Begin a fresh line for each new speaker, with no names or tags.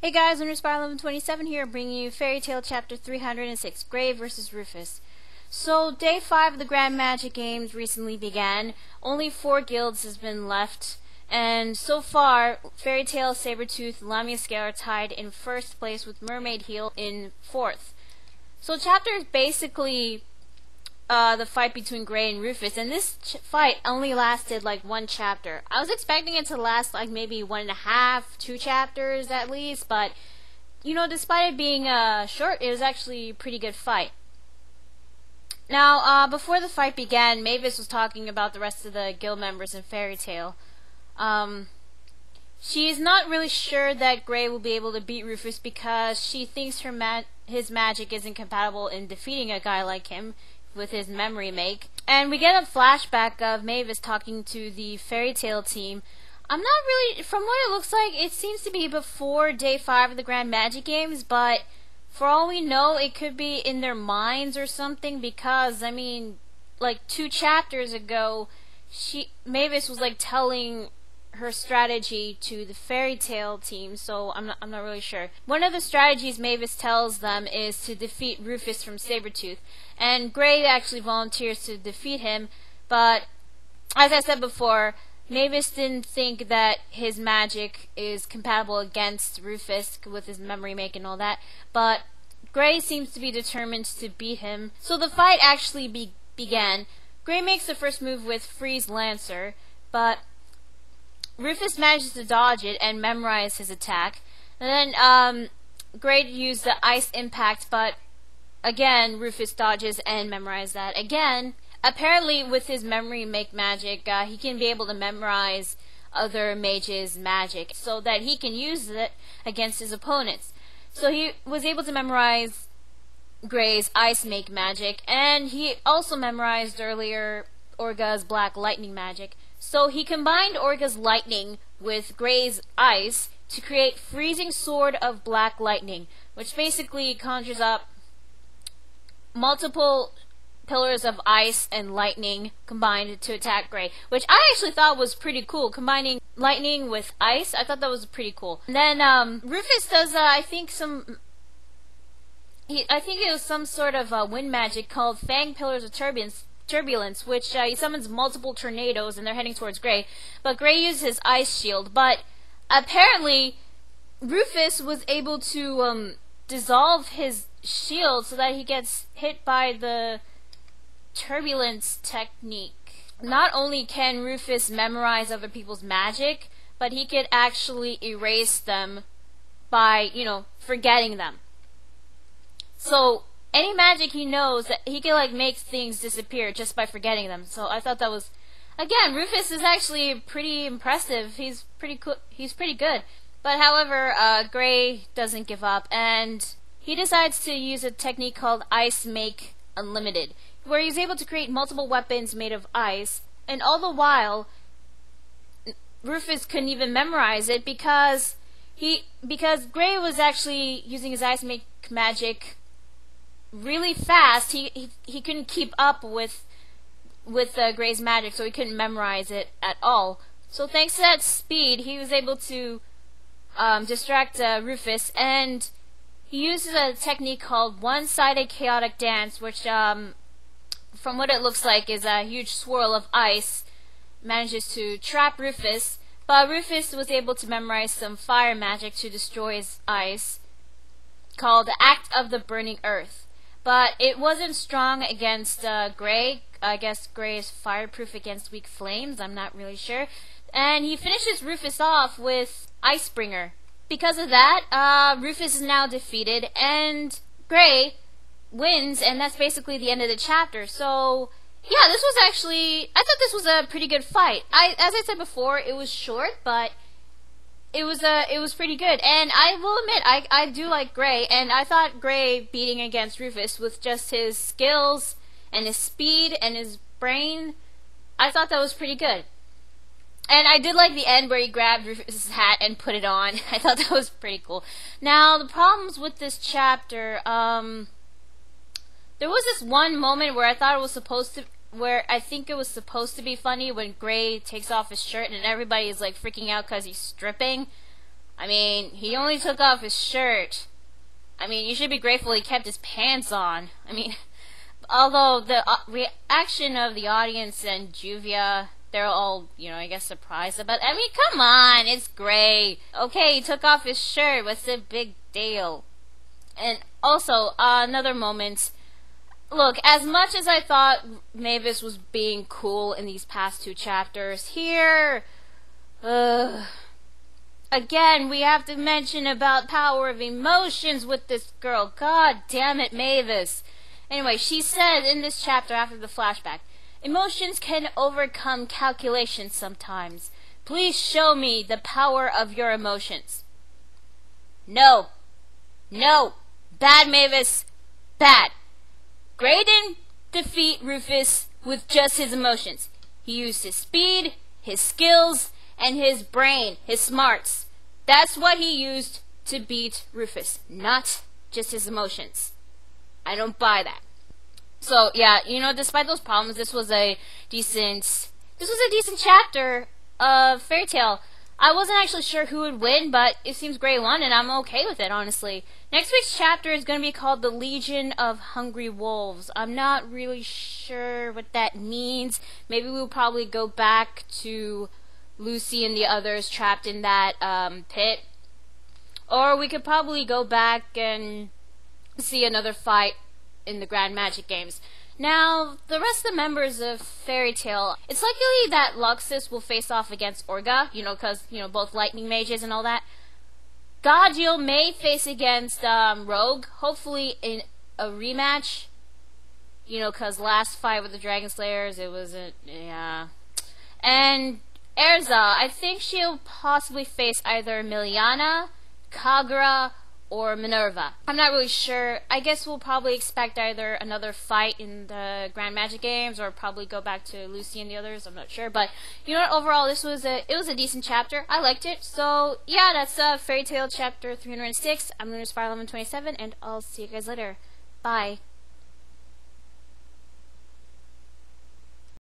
Hey guys, Winterspire1127 here, bringing you Fairy Tale Chapter 306, Gray vs. Rufus. So, Day 5 of the Grand Magic Games recently began. Only 4 guilds has been left, and so far, Fairy Tale, Sabretooth, and Lamia Scale are tied in first place with Mermaid Heel in 4th. So, chapter is basically the fight between Gray and Rufus, and this fight only lasted like 1 chapter. I was expecting it to last like maybe 1.5, 2 chapters at least, but you know, despite it being short, it was actually a pretty good fight. Now, before the fight began, Mavis was talking about the rest of the guild members in Fairy Tale. She's not really sure that Gray will be able to beat Rufus because she thinks his magic isn't compatible in defeating a guy like him with his memory make. And we get a flashback of Mavis talking to the Fairy Tale team. I'm not really, from what it looks like, it seems to be before Day 5 of the Grand Magic Games, but for all we know, it could be in their minds or something, because, I mean, like 2 chapters ago, Mavis was like telling her strategy to the Fairy Tale team, so I'm not really sure. One of the strategies Mavis tells them is to defeat Rufus from Sabretooth, and Gray actually volunteers to defeat him, but as I said before, Mavis didn't think that his magic is compatible against Rufus with his memory make and all that, but Gray seems to be determined to beat him. So the fight actually began. Gray makes the first move with Freeze Lancer, but Rufus manages to dodge it and memorize his attack. And then Gray used the Ice Impact, but again Rufus dodges and memorizes that again. Apparently with his memory make magic, he can be able to memorize other mages' magic so that he can use it against his opponents. So he was able to memorize Gray's Ice Make magic, and he also memorized earlier Orga's Black Lightning magic. So he combined Orga's Lightning with Gray's Ice to create Freezing Sword of Black Lightning, which basically conjures up multiple pillars of ice and lightning combined to attack Gray, which I actually thought was pretty cool, combining lightning with ice. I thought that was pretty cool. And then Rufus does I think it was some sort of wind magic called Fang Pillars of Turbulence, which he summons multiple tornadoes and they're heading towards Gray, but Gray uses his ice shield. But apparently Rufus was able to dissolve his shield so that he gets hit by the turbulence technique. Not only can Rufus memorize other people's magic, but he could actually erase them by, you know, forgetting them. So any magic he knows, that he can like make things disappear just by forgetting them. So I thought that was, again, Rufus is actually pretty impressive. He's pretty cool. He's pretty good. But however, Gray doesn't give up, and he decides to use a technique called Ice Make Unlimited, where he's able to create multiple weapons made of ice, and all the while Rufus couldn't even memorize it because Gray was actually using his Ice Make magic really fast. He couldn't keep up with Gray's magic, so he couldn't memorize it at all. So thanks to that speed, he was able to distract Rufus, and he uses a technique called One-Sided Chaotic Dance, which from what it looks like is a huge swirl of ice, manages to trap Rufus, but Rufus was able to memorize some fire magic to destroy his ice, called the Act of the Burning Earth. But it wasn't strong against Gray. I guess Gray is fireproof against weak flames, I'm not really sure. And he finishes Rufus off with Icebringer. Because of that, Rufus is now defeated, and Gray wins, and that's basically the end of the chapter. So yeah, this was actually, I thought this was a pretty good fight. As I said before, it was short, but it was pretty good. And I will admit, I do like Gray, and I thought Gray beating against Rufus with just his skills and his speed and his brain, I thought that was pretty good. And I did like the end where he grabbed Rufus' hat and put it on. I thought that was pretty cool. Now, the problems with this chapter, there was this one moment where I thought it was supposed to, where I think it was supposed to be funny when Gray takes off his shirt and everybody is like freaking out because he's stripping. I mean, he only took off his shirt. I mean, you should be grateful he kept his pants on. I mean, although the reaction of the audience and Juvia, they're all, I guess surprised about it. I mean, come on, it's Gray. Okay, he took off his shirt. What's the big deal? And also, another moment. Look, as much as I thought Mavis was being cool in these past 2 chapters, here... Again, we have to mention about power of emotions with this girl. God damn it, Mavis. Anyway, she said in this chapter after the flashback, emotions can overcome calculations sometimes. Please show me the power of your emotions. No. No. Bad, Mavis. Bad. Gray didn't defeat Rufus with just his emotions. He used his speed, his skills, and his brain, his smarts. That's what he used to beat Rufus, not just his emotions. I don't buy that. So, yeah, despite those problems, this was a decent chapter of Fairy Tail. I wasn't actually sure who would win, but it seems Gray won, and I'm okay with it, honestly. Next week's chapter is going to be called The Legion of Hungry Wolves. I'm not really sure what that means. Maybe we'll probably go back to Lucy and the others trapped in that pit. Or we could probably go back and see another fight in the Grand Magic Games. Now, the rest of the members of Fairy Tail, it's likely that Luxus will face off against Orga, because, both lightning mages and all that. Gajeel may face against Rogue, hopefully in a rematch, because last fight with the Dragon Slayers, it wasn't, yeah. And Erza, I think she'll possibly face either Miliana, Kagura, or Minerva. I'm not really sure. I guess we'll probably expect either another fight in the Grand Magic Games or probably go back to Lucy and the others. I'm not sure. But, overall, it was a decent chapter. I liked it. So, yeah, that's Fairy Tail chapter 306. I'm Lunar Spiral 1127, and I'll see you guys later. Bye.